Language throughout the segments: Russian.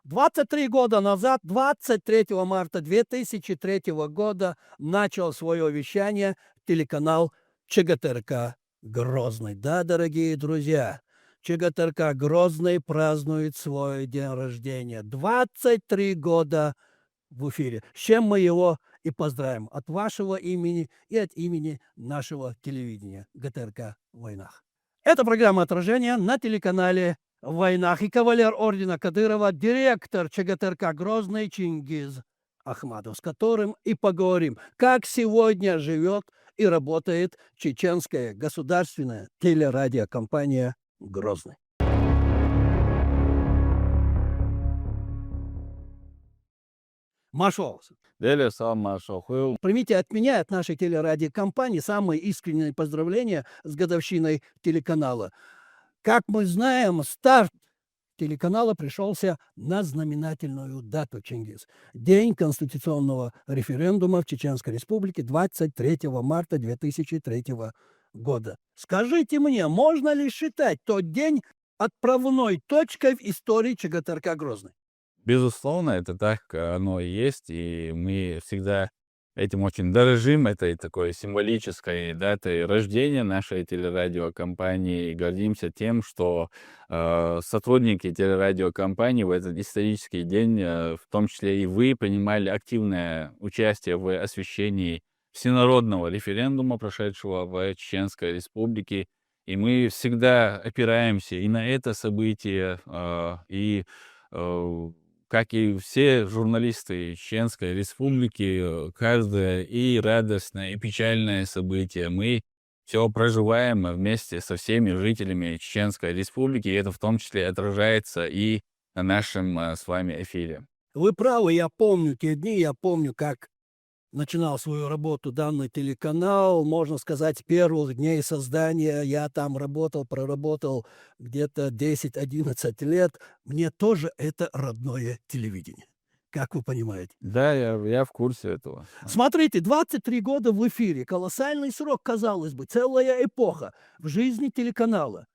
23 года назад, 23 марта 2003 года, начал свое вещание телеканал ЧГТРК Грозный. Да, дорогие друзья, ЧГТРК Грозный празднует свой день рождения. 23 года в эфире. С чем мы его и поздравим от вашего имени и от имени нашего телевидения ГТРК в войнах. Это программа «Отражение» на телеканале «В войнах». И кавалер ордена Кадырова, директор ЧГТРК Грозный Чингиз Ахмадов, с которым и поговорим, как сегодня живет и работает чеченская государственная телерадиокомпания «Грозный». Машол, Дели сам Машохыл. примите от меня, от нашей телерадиокомпании, самые искренние поздравления с годовщиной телеканала. Как мы знаем, старт телеканала пришелся на знаменательную дату, Чингиз. День конституционного референдума в Чеченской Республике 23 марта 2003 года. Скажите мне, можно ли считать тот день отправной точкой в истории ЧГТРК Грозный? Безусловно, это так оно и есть, и мы всегда этим очень дорожим, этой такой символической датой рождения нашей телерадиокомпании, и гордимся тем, что сотрудники телерадиокомпании в этот исторический день, в том числе и вы, принимали активное участие в освещении всенародного референдума, прошедшего в Чеченской Республике, и мы всегда опираемся и на это событие, как и все журналисты Чеченской Республики, каждое и радостное, и печальное событие мы все проживаем вместе со всеми жителями Чеченской Республики, и это в том числе отражается и на нашем с вами эфире. Вы правы, я помню те дни, я помню, как начинал свою работу данный телеканал, можно сказать, с первых дней создания. Я там работал, проработал где-то 10-11 лет. Мне тоже это родное телевидение, как вы понимаете. Да, я в курсе этого. Смотрите, 23 года в эфире, колоссальный срок, казалось бы, целая эпоха в жизни телеканала.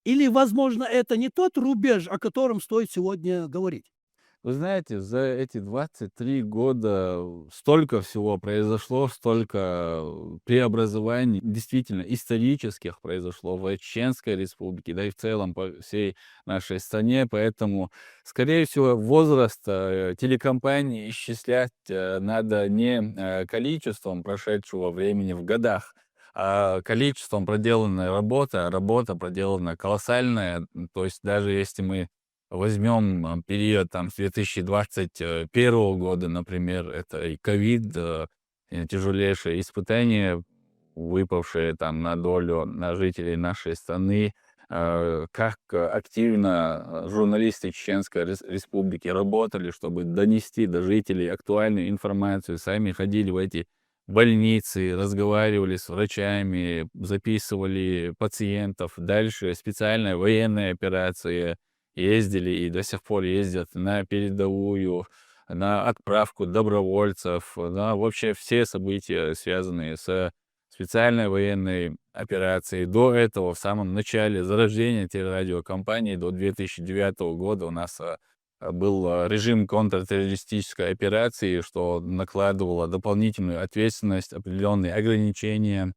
Или, возможно, это не тот рубеж, о котором стоит сегодня говорить? Вы знаете, за эти 23 года столько всего произошло, столько преобразований, действительно исторических произошло в Чеченской Республике, да и в целом по всей нашей стране. Поэтому, скорее всего, возраст телекомпании исчислять надо не количеством прошедшего времени в годах, а количеством проделанной работы. А работа проделана колоссальная. То есть даже если мы возьмем период там с 2021 года, например, это и ковид, тяжелейшие испытания, выпавшие там на долю на жителей нашей страны, как активно журналисты Чеченской Республики работали, чтобы донести до жителей актуальную информацию, сами ходили в эти больницы, разговаривали с врачами, записывали пациентов. Дальше специальная военная операция, ездили и до сих пор ездят на передовую, на отправку добровольцев, на вообще все события, связанные с специальной военной операцией. До этого, в самом начале зарождения телерадиокомпании, до 2009 года у нас был режим контртеррористической операции, что накладывало дополнительную ответственность, определенные ограничения.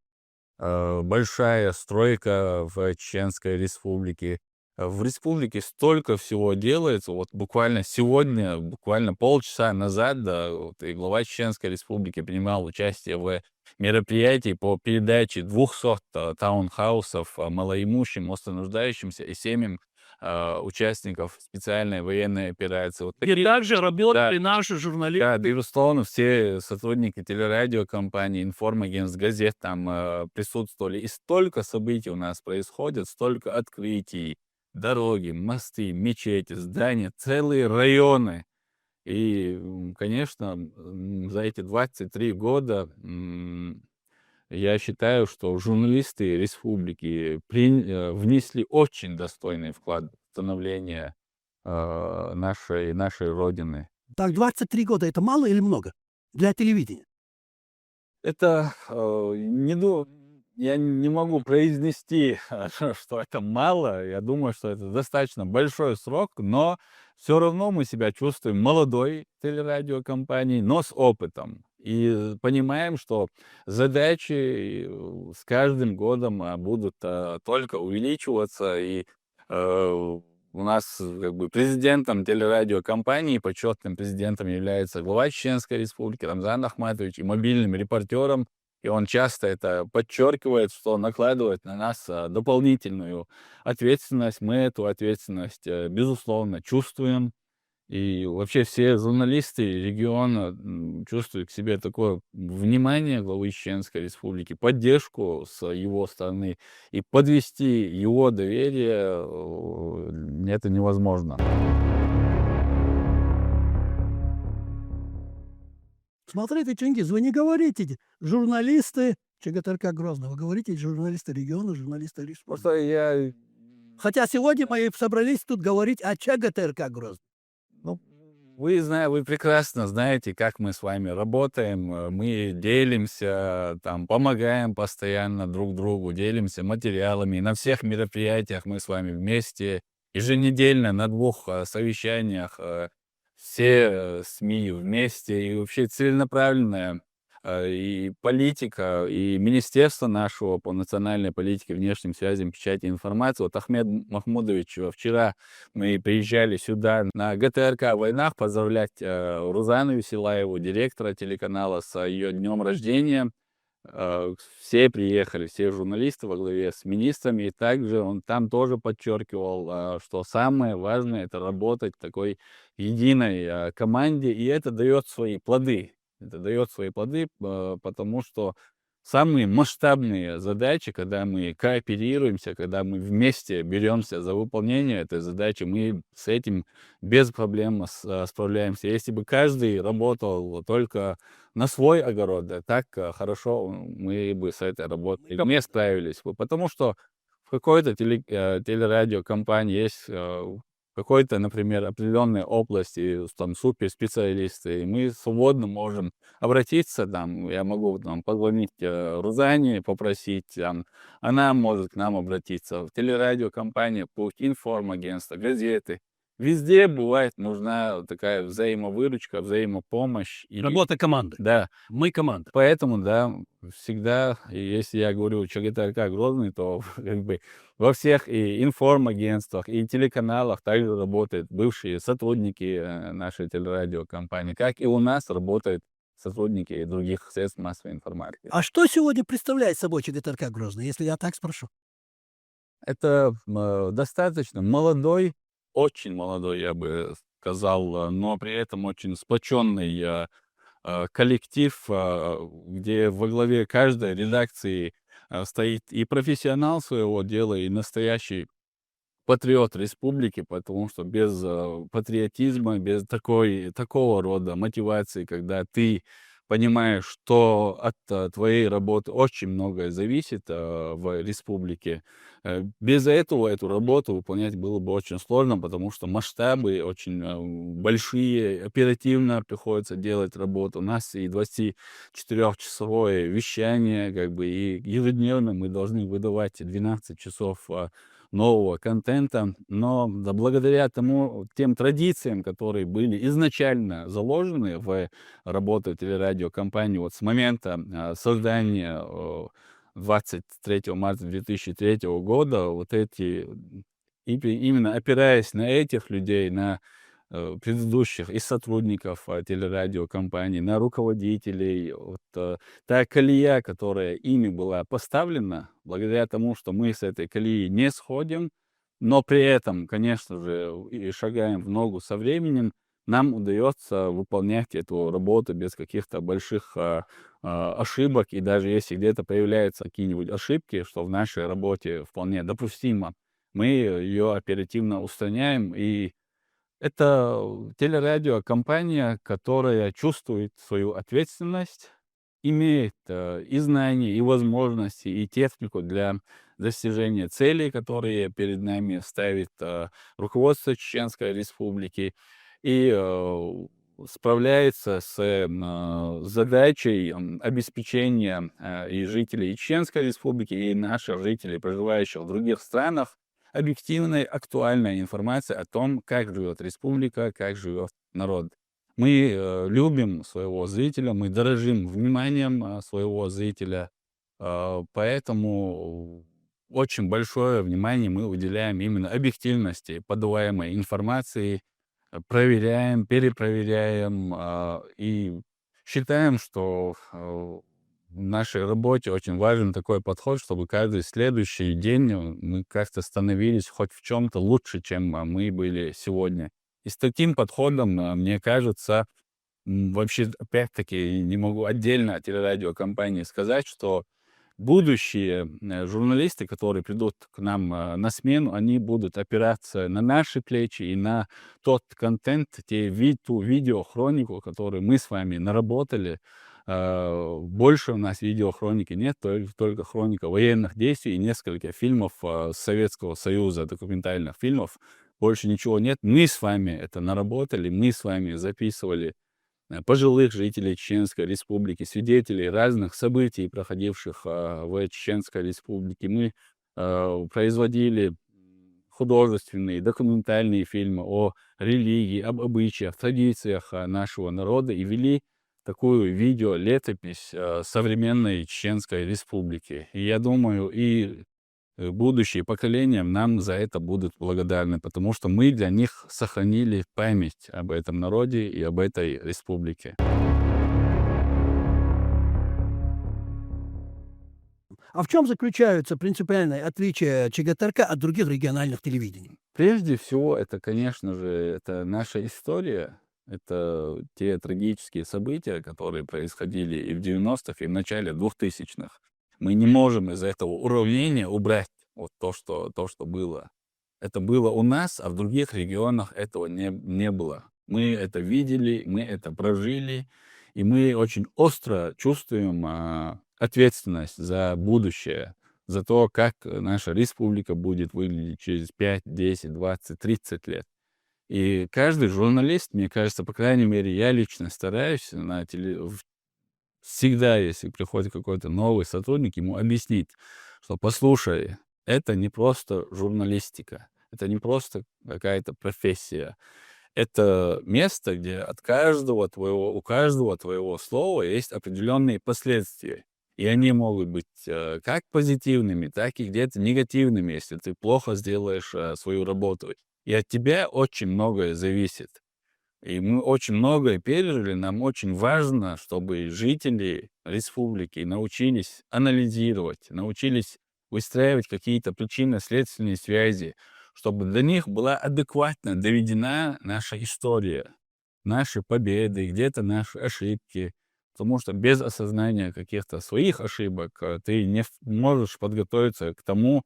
Большая стройка в Чеченской Республике. В республике столько всего делается. Вот буквально сегодня, буквально полчаса назад, да, вот и глава Чеченской Республики принимал участие в мероприятии по передаче 200 таунхаусов малоимущим, остронуждающимся и семьям участников специальной военной операции. Вот И также работали да, наши да, журналисты. безусловно, все сотрудники телерадиокомпании, информагентств, газет там присутствовали. И столько событий у нас происходит, столько открытий, дороги, мосты, мечети, здания, целые районы. И, конечно, за эти 23 года я считаю, что журналисты республики внесли очень достойный вклад в становление нашей Родины. Так, 23 года – это мало или много для телевидения? Это Я не могу произнести, что это мало. Я думаю, что это достаточно большой срок, но все равно мы себя чувствуем молодой телерадиокомпанией, но с опытом. И понимаем, что задачи с каждым годом будут только увеличиваться. И у нас как бы президентом телерадиокомпании, почетным президентом является глава Чеченской Республики Рамзан Ахматович, и мобильным репортером, и он часто это подчеркивает, что накладывает на нас дополнительную ответственность. Мы эту ответственность, безусловно, чувствуем. И вообще все журналисты региона чувствуют к себе такое внимание главы Чеченской Республики, поддержку с его стороны. И подвести его доверие это невозможно. Смотрите, Чингиз, вы не говорите журналисты ЧГТРК Грозный, вы говорите журналисты региона, журналисты республики. Просто я Хотя сегодня мы собрались тут говорить о ЧГТРК Грозный. Ну, вы прекрасно знаете, как мы с вами работаем. Мы делимся, там, помогаем постоянно друг другу, делимся материалами. На всех мероприятиях мы с вами вместе. Еженедельно на 2 совещаниях все СМИ вместе. И вообще целенаправленная и политика, и министерство нашего по национальной политике, внешним связям, печати информации. Вот Ахмед Махмудович вчера мы приезжали сюда на ГТРК «Войнах» поздравлять Рузану Веселаеву, директора телеканала, с ее днем рождения. Все приехали, все журналисты во главе с министрами. И также он там тоже подчеркивал, что самое важное — это работать в такой единой команде. И это дает свои плоды. Это дает свои плоды, потому что самые масштабные задачи, когда мы кооперируемся, когда мы вместе беремся за выполнение этой задачи, мы с этим без проблем справляемся. Если бы каждый работал только на свой огород, да, так хорошо мы бы с этой работой не справились бы. Потому что в какой-то телерадиокомпании есть какой-то, например, определенной области там суперспециалисты, и мы свободно можем обратиться, там, я могу там позвонить Рузане, попросить, там, она может к нам обратиться. В телерадиокомпания, пусть информагентство, газеты. Везде бывает нужна такая взаимовыручка, взаимопомощь. И, Работа команды. да, Мы команда. поэтому, да, всегда, и если я говорю ЧГТРК Грозный, то как бы во всех и информагентствах, и телеканалах также работают бывшие сотрудники нашей телерадиокомпании, как и у нас работают сотрудники других средств массовой информации. А что сегодня представляет собой ЧГТРК Грозный, если я так спрошу? Это достаточно молодой, очень молодой, я бы сказал, но при этом очень сплоченный коллектив, где во главе каждой редакции стоит и профессионал своего дела, и настоящий патриот республики, потому что без патриотизма, без такого рода мотивации, когда ты понимаешь, что от твоей работы очень многое зависит в республике, без этого эту работу выполнять было бы очень сложно, потому что масштабы очень большие, оперативно приходится делать работу. У нас и 24-часовое вещание, как бы, и ежедневно мы должны выдавать 12 часов нового контента, но да, благодаря тем традициям, которые были изначально заложены в работу телерадиокомпании вот с момента создания 23 марта 2003 года, вот эти, именно опираясь на этих людей, на предыдущих и сотрудников телерадиокомпании, на руководителей, вот, та колея, которая ими была поставлена, благодаря тому, что мы с этой колеи не сходим, но при этом, конечно же, и шагаем в ногу со временем, нам удается выполнять эту работу без каких-то больших ошибок. И даже если где-то появляются какие-нибудь ошибки, что в нашей работе вполне допустимо, мы ее оперативно устраняем. И это телерадиокомпания, которая чувствует свою ответственность, имеет и знания, и возможности, и технику для достижения целей, которые перед нами ставит руководство Чеченской Республики. И справляется с задачей обеспечения и жителей Чеченской Республики, и наших жителей, проживающих в других странах, объективной, актуальной информацией о том, как живет республика, как живет народ. Мы любим своего зрителя, мы дорожим вниманием своего зрителя, поэтому очень большое внимание мы уделяем именно объективности подаваемой информации, проверяем, перепроверяем, и считаем, что в нашей работе очень важен такой подход, чтобы каждый следующий день мы как-то становились хоть в чем-то лучше, чем мы были сегодня. И с таким подходом, мне кажется, вообще, опять-таки, не могу отдельно от телерадиокомпании сказать, что будущие журналисты, которые придут к нам на смену, они будут опираться на наши плечи и на тот контент, ту видеохронику, которую мы с вами наработали. Больше у нас видеохроники нет, только хроника военных действий и несколько фильмов Советского Союза, документальных фильмов. Больше ничего нет. Мы с вами это наработали, мы с вами записывали пожилых жителей Чеченской Республики, свидетелей разных событий, проходивших в Чеченской Республике. Мы производили художественные, документальные фильмы о религии, об обычаях, традициях нашего народа и вели такую видеолетопись современной Чеченской Республики. И я думаю, и будущие поколения нам за это будут благодарны, потому что мы для них сохранили память об этом народе и об этой республике. А в чем заключаются принципиальные отличия ЧГТРК от других региональных телевидений? Прежде всего, это, конечно же, это наша история, это те трагические события, которые происходили и в 90-х, и в начале 2000-х. Мы не можем из этого уравнения убрать вот то, что было. Это было у нас, а в других регионах этого не было. Мы это видели, мы это прожили, и мы очень остро чувствуем ответственность за будущее, за то, как наша республика будет выглядеть через 5, 10, 20, 30 лет. И каждый журналист, мне кажется, по крайней мере, я лично стараюсь всегда, если приходит какой-то новый сотрудник, ему объяснить, что послушай, это не просто журналистика, это не просто какая-то профессия. Это место, где у каждого твоего слова есть определенные последствия. И они могут быть как позитивными, так и где-то негативными, если ты плохо сделаешь свою работу. И от тебя очень многое зависит. И мы очень многое пережили, нам очень важно, чтобы жители республики научились анализировать, научились выстраивать какие-то причинно-следственные связи, чтобы до них была адекватно доведена наша история, наши победы, где-то наши ошибки. Потому что без осознания каких-то своих ошибок ты не можешь подготовиться к тому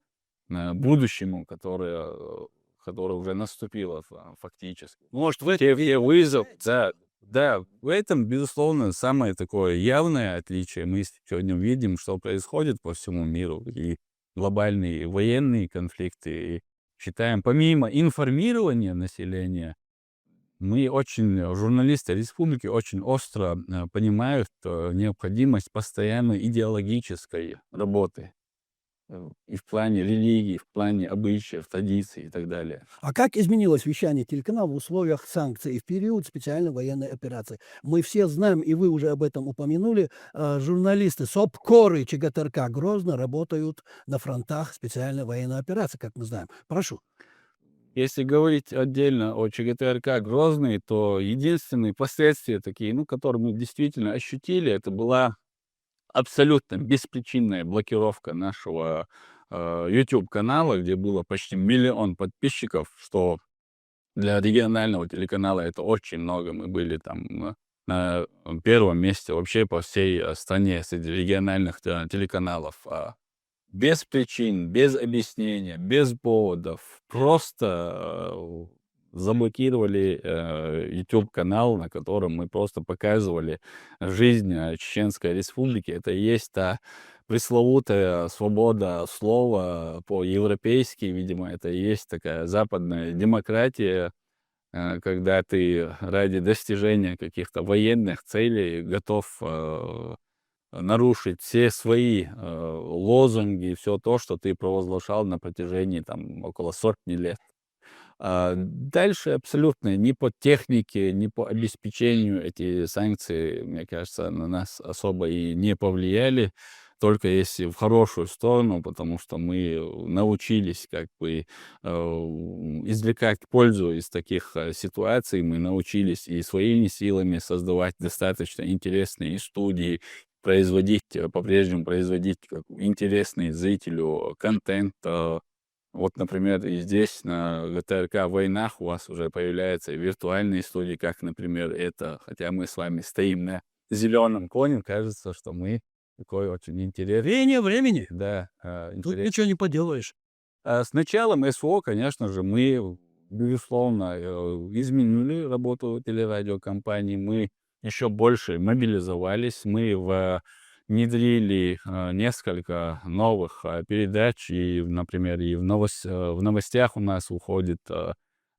будущему, которое уже наступило фактически. Может, те вызов, да, да, в этом, безусловно, самое такое явное отличие. Мы сегодня видим, что происходит по всему миру, и глобальные военные конфликты. И считаем, помимо информирования населения, журналисты республики очень остро понимают необходимость постоянной идеологической работы и в плане религии, в плане обычаев, традиций и так далее. А как изменилось вещание телеканала в условиях санкций и в период специальной военной операции? Мы все знаем, и вы уже об этом упомянули, журналисты СОПКОРы ЧГТРК Грозно работают на фронтах специальной военной операции, как мы знаем. Прошу. Если говорить отдельно о ЧГТРК Грозный, то единственные последствия такие, которые мы действительно ощутили, это была абсолютно беспричинная блокировка нашего YouTube-канала, где было почти 1 000 000 подписчиков, что для регионального телеканала это очень много. Мы были там на первом месте вообще по всей стране среди региональных телеканалов. Без причин, без объяснения, без поводов. Просто заблокировали YouTube-канал, на котором мы просто показывали жизнь Чеченской Республики. Это и есть та пресловутая свобода слова по-европейски, видимо, это и есть такая западная демократия, когда ты ради достижения каких-то военных целей готов нарушить все свои лозунги, все то, что ты провозглашал на протяжении там около сотни лет. Дальше абсолютно ни по технике, ни по обеспечению эти санкции, мне кажется, на нас особо и не повлияли, только если в хорошую сторону, потому что мы научились как бы извлекать пользу из таких ситуаций, мы научились и своими силами создавать достаточно интересные студии, по-прежнему производить интересный зрителю контент, вот, например, и здесь, на ГТРК «Войнах», у вас уже появляются виртуальные студии, как, например, это. Хотя мы с вами стоим на зеленом коне, кажется, что мы такой очень интересный, Веяние времени. да, Тут интересный. ничего не поделаешь. С началом СВО, конечно же, мы, безусловно, изменили работу телерадиокомпании. Мы еще больше мобилизовались. Мы внедрили несколько новых передач. И, например, и в новостях у нас уходит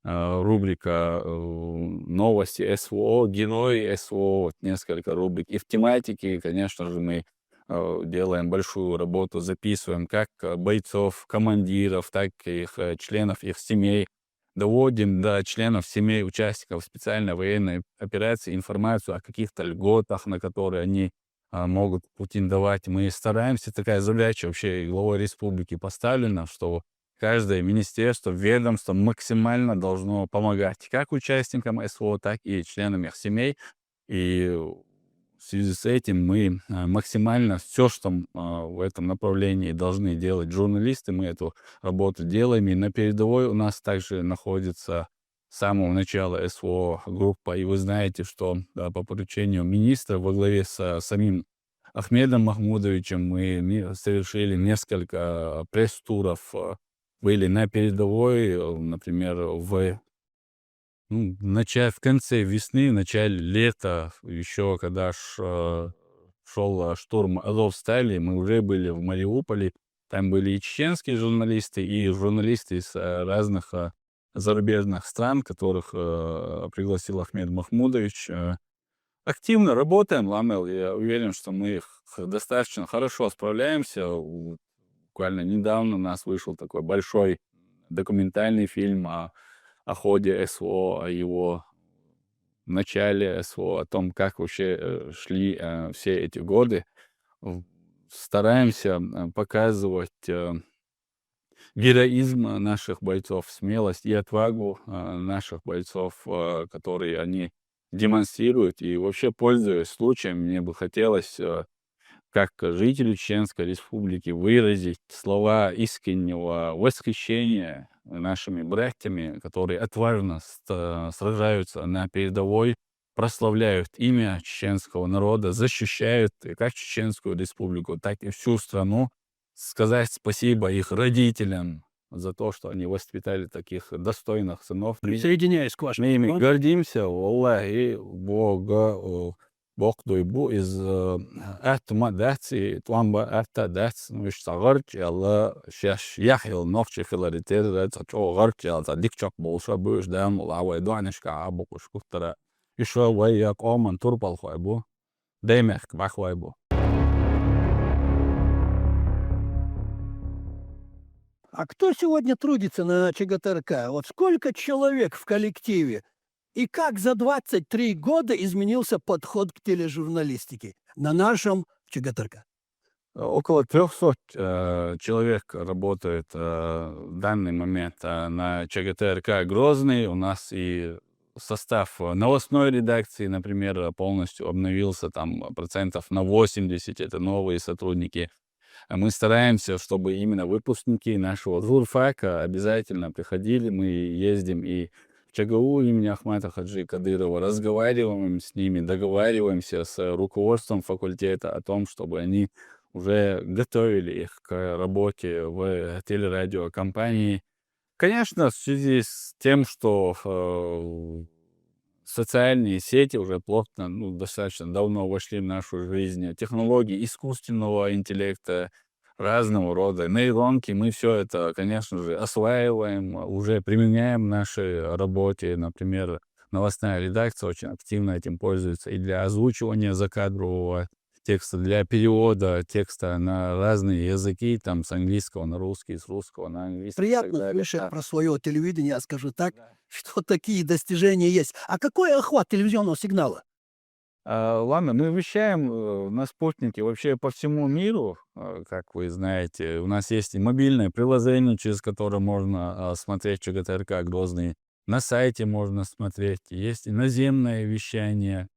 рубрика «Новости СВО», «Герои СВО», вот несколько рубрик. И в тематике, конечно же, мы делаем большую работу, записываем как бойцов, командиров, так и их членов их семей. Доводим до членов семей участников специальной военной операции информацию о каких-то льготах, на которые они могут претендовать. Мы стараемся, такая задача вообще и главой республики поставлена, что каждое министерство, ведомство максимально должно помогать как участникам СВО, так и членам их семей. И в связи с этим мы максимально все, что в этом направлении должны делать журналисты, мы эту работу делаем. И на передовой у нас также находится с самого начала СВО группа. И вы знаете, что по поручению министра во главе с самим Ахмедом Махмудовичем мы совершили несколько пресс-туров, были на передовой, например, в конце весны, в начале лета, еще когда шел штурм Азовстали, мы уже были в Мариуполе. Там были и чеченские журналисты, и журналисты из разных зарубежных стран, которых пригласил Ахмед Махмудович. Активно работаем, Ламел. Я уверен, что мы достаточно хорошо справляемся. Буквально недавно у нас вышел такой большой документальный фильм о ходе СВО, о его начале СВО, о том, как вообще шли все эти годы. Стараемся показывать героизм наших бойцов, смелость и отвагу наших бойцов, которые они демонстрируют. И вообще, пользуясь случаем, мне бы хотелось как жителю Чеченской Республики выразить слова искреннего восхищения нашими братьями, которые отважно сражаются на передовой, прославляют имя чеченского народа, защищают как Чеченскую Республику, так и всю страну. Сказать спасибо их родителям за то, что они воспитали таких достойных сынов. Присоединяюсь к вашему Мы ими словам. гордимся, Аллахи, Бога, Бог дойбу из атмадаци, туамба атадац, мыш сагарч, Алла шаш яхил новчи хиларитер, цачо гарч, за дикчак болша бөш дан, лавай дуанишка абу кушкуттара. Ишо ваяк оман турпал хойбу, деймех квах хойбу. А кто сегодня трудится на ЧГТРК? Вот сколько человек в коллективе? И как за 23 года изменился подход к тележурналистике на нашем ЧГТРК? Около 300 человек работает в данный момент на ЧГТРК Грозный. У нас и состав новостной редакции, например, полностью обновился, там процентов на 80 это новые сотрудники. Мы стараемся, чтобы именно выпускники нашего журфака обязательно приходили. Мы ездим и в ЧГУ имени Ахмата Хаджи Кадырова, разговариваем с ними, договариваемся с руководством факультета о том, чтобы они уже готовили их к работе в телерадиокомпании. Конечно, в связи с тем, что социальные сети уже плотно, достаточно давно вошли в нашу жизнь, технологии искусственного интеллекта, разного рода нейронки. Мы все это, конечно же, осваиваем, уже применяем в нашей работе. Например, новостная редакция очень активно этим пользуется и для озвучивания закадрового текста, для перевода текста на разные языки, там, с английского на русский, с русского на английский и так Приятно далее. слышать Да. про свое телевидение, я скажу так, Да. что такие достижения есть. А какой охват телевизионного сигнала? Ладно, мы вещаем на спутнике вообще по всему миру, как вы знаете. У нас есть и мобильное приложение, через которое можно смотреть ЧГТРК Грозный. На сайте можно смотреть. Есть и наземное вещание.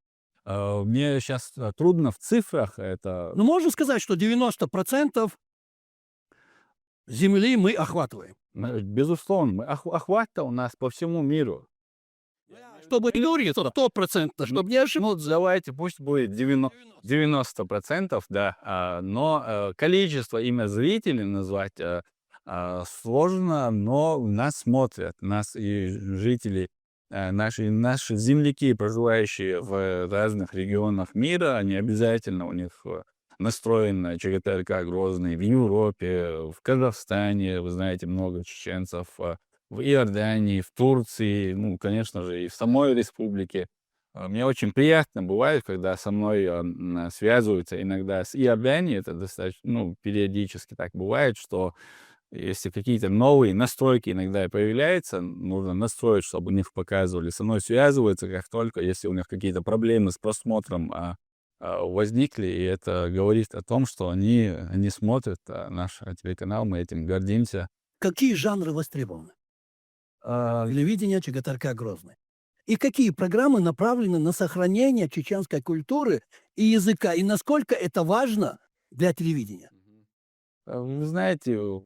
Мне сейчас трудно в цифрах это. Ну, можно сказать, что 90% Земли мы охватываем. Безусловно, охват-то у нас по всему миру. Чтобы не говорить, это 100%, чтобы не ошибаться. Ну, давайте, пусть будет 90%, да, но количество имя зрителей назвать сложно, но нас смотрят, нас и жители, наши земляки, проживающие в разных регионах мира, они обязательно, у них настроен на ЧГТРК Грозный в Европе, в Казахстане, вы знаете, много чеченцев, в Иордании, в Турции, ну, конечно же, и в самой республике. Мне очень приятно бывает, когда со мной связываются иногда с Иорданией, это достаточно, ну, периодически так бывает, что если какие-то новые настройки иногда появляются, нужно настроить, чтобы у них показывали, со мной связываются, как только, если у них какие-то проблемы с просмотром возникли, и это говорит о том, что они смотрят наш телеканал, мы этим гордимся. Какие жанры востребованы? А, Телевидение ЧГТРК Грозный. И какие программы направлены на сохранение чеченской культуры и языка? И насколько это важно для телевидения? Вы знаете, в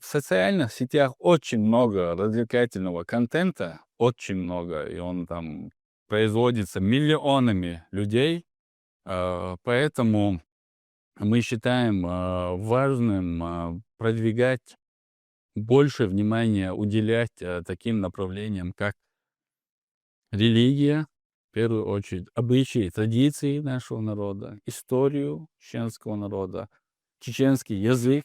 социальных сетях очень много развлекательного контента, очень много, и он там производится миллионами людей, поэтому мы считаем важным продвигать, больше внимания уделять таким направлениям, как религия, в первую очередь, обычаи, традиции нашего народа, историю чеченского народа, чеченский язык.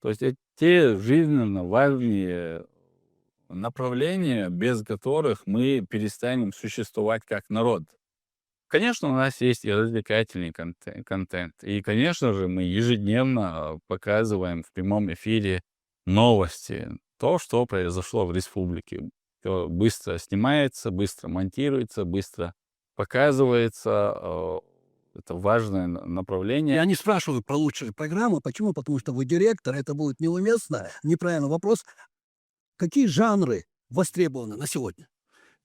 То есть это те жизненно важные направления, без которых мы перестанем существовать как народ. Конечно, у нас есть и развлекательный контент. И, конечно же, мы ежедневно показываем в прямом эфире новости. То, что произошло в республике. Всё быстро снимается, быстро монтируется, быстро показывается. Это важное направление. Я не спрашиваю про лучшие программы. Почему? Потому что вы директор, это будет неуместно, неправильный вопрос. Какие жанры востребованы на сегодня?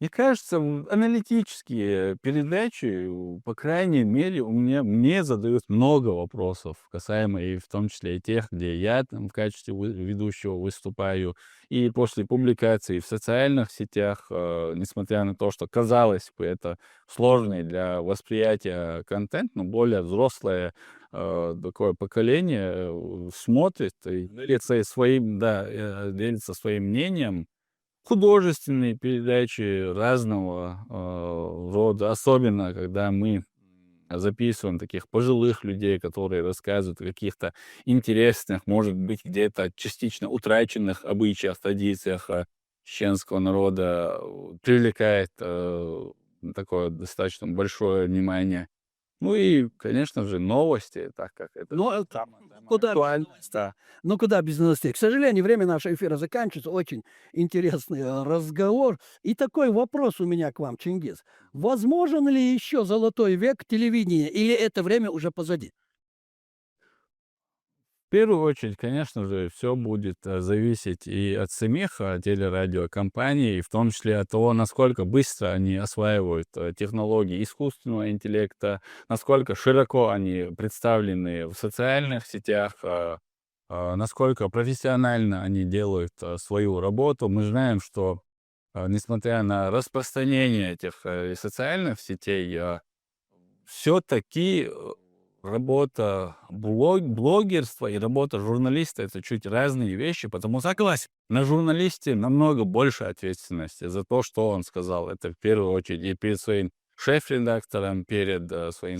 Мне кажется, аналитические передачи, по крайней мере, мне задают много вопросов, касаемо и в том числе и тех, где я там в качестве ведущего выступаю. И после публикации в социальных сетях, несмотря на то, что, казалось бы, это сложный для восприятия контент, но более взрослое такое поколение смотрит и делится своим мнением. Художественные передачи разного рода, особенно когда мы записываем таких пожилых людей, которые рассказывают о каких-то интересных, может быть, где-то частично утраченных обычаях, традициях чеченского народа, привлекает такое достаточно большое внимание. Ну и, конечно же, новости, так как это Ну, самое куда без актуальное. новостей? Ну, куда без новостей? К сожалению, время нашего эфира заканчивается. Очень интересный разговор. И такой вопрос у меня к вам, Чингис. Возможен ли еще золотой век телевидения, или это время уже позади? В первую очередь, конечно же, все будет зависеть и от самих телерадиокомпаний, и в том числе от того, насколько быстро они осваивают технологии искусственного интеллекта, насколько широко они представлены в социальных сетях, насколько профессионально они делают свою работу. Мы знаем, что несмотря на распространение этих социальных сетей, все-таки работа блогерства и работа журналиста — это чуть разные вещи, потому что Согласен. на журналисте намного больше ответственности за то, что он сказал. Это в первую очередь и перед своим шеф-редактором перед своим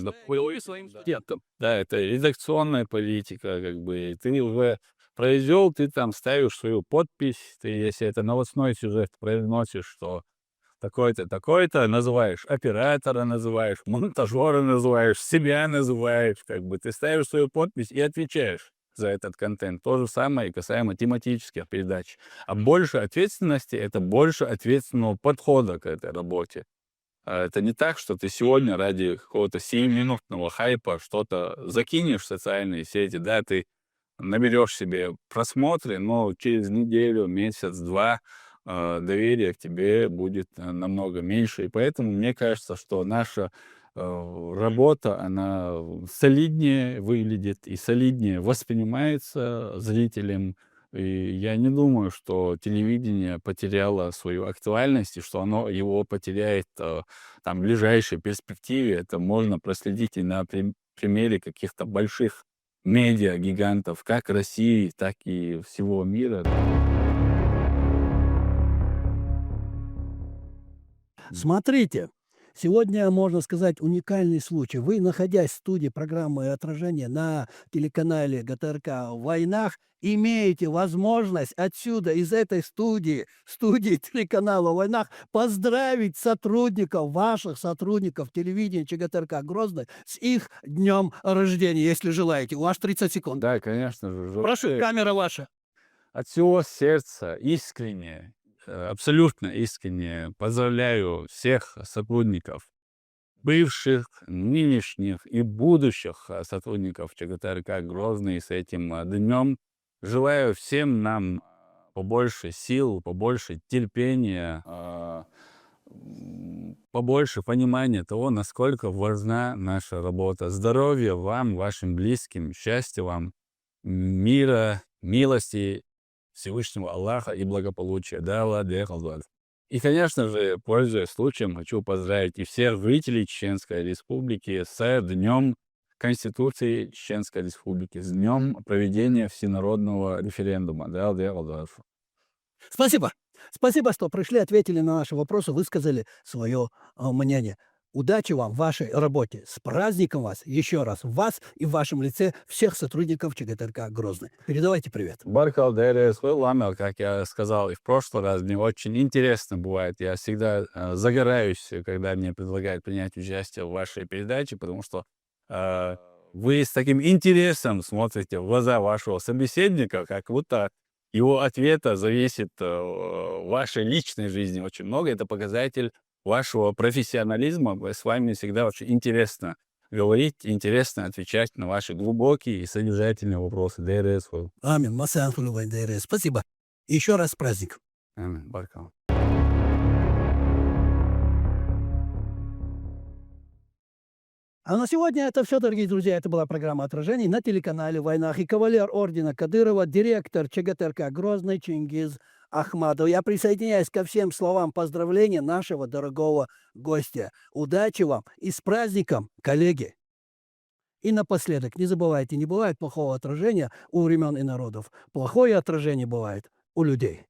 Своим студентам. Да, это редакционная политика, как бы. И ты уже произвел, ты там ставишь свою подпись, ты, если это новостной сюжет, произносишь, что такой-то, такой-то, называешь оператора, называешь монтажера, называешь себя, называешь, как бы ты ставишь свою подпись и отвечаешь за этот контент. То же самое и касаемо тематических передач. А больше ответственности — это больше ответственного подхода к этой работе. Это не так, что ты сегодня ради какого-то сиюминутного хайпа что-то закинешь в социальные сети, да, ты наберешь себе просмотры, но через неделю, месяц, два доверие к тебе будет намного меньше. И поэтому мне кажется, что наша работа, она солиднее выглядит и солиднее воспринимается зрителем. И я не думаю, что телевидение потеряло свою актуальность и что оно его потеряет там, в ближайшей перспективе. Это можно проследить и на примере каких-то больших медиа-гигантов как России, так и всего мира. Смотрите, сегодня, можно сказать, уникальный случай. Вы, находясь в студии программы «Отражение» на телеканале ГТРК «В войнах», имеете возможность отсюда, из этой студии телеканала «В войнах», поздравить сотрудников, ваших сотрудников телевидения ЧГТРК Грозный с их днем рождения, если желаете. У вас 30 секунд. Да, конечно же. Прошу, камера ваша. От всего сердца, искренне, абсолютно искренне поздравляю всех сотрудников, бывших, нынешних и будущих сотрудников ЧГТРК Грозный с этим днем. Желаю всем нам побольше сил, побольше терпения, побольше понимания того, насколько важна наша работа. Здоровья вам, вашим близким, счастья вам, мира, милости Всевышнего Аллаха и благополучия. Да, Аллах. И, конечно же, пользуясь случаем, хочу поздравить и всех жителей Чеченской Республики с Днем Конституции Чеченской Республики, с днем проведения всенародного референдума. Да, Аллах. Спасибо. Спасибо, что пришли, ответили на наши вопросы, высказали свое мнение. Удачи вам в вашей работе. С праздником вас, еще раз, вас и в вашем лице всех сотрудников ЧГТРК Грозный. Передавайте привет. Баркал, ДРС, Ламел, как я сказал и в прошлый раз, мне очень интересно бывает. Я всегда загораюсь, когда мне предлагают принять участие в вашей передаче, потому что вы с таким интересом смотрите в глаза вашего собеседника, как будто его ответа зависит в вашей личной жизни очень много. Это показатель вашего профессионализма. С вами всегда очень интересно говорить, интересно отвечать на ваши глубокие и содержательные вопросы. ДРС. Амин. Масан Хулувай ДРС. Спасибо. Еще раз с праздником. Амин. Баркал. А на сегодня это все, дорогие друзья. Это была программа «Отражений» на телеканале «Войнах». И кавалер ордена Кадырова, директор ЧГТРК Грозный Чингиз Ахмадов. Я присоединяюсь ко всем словам поздравления нашего дорогого гостя. Удачи вам и с праздником, коллеги! И напоследок, не забывайте, не бывает плохого отражения у времен и народов. Плохое отражение бывает у людей.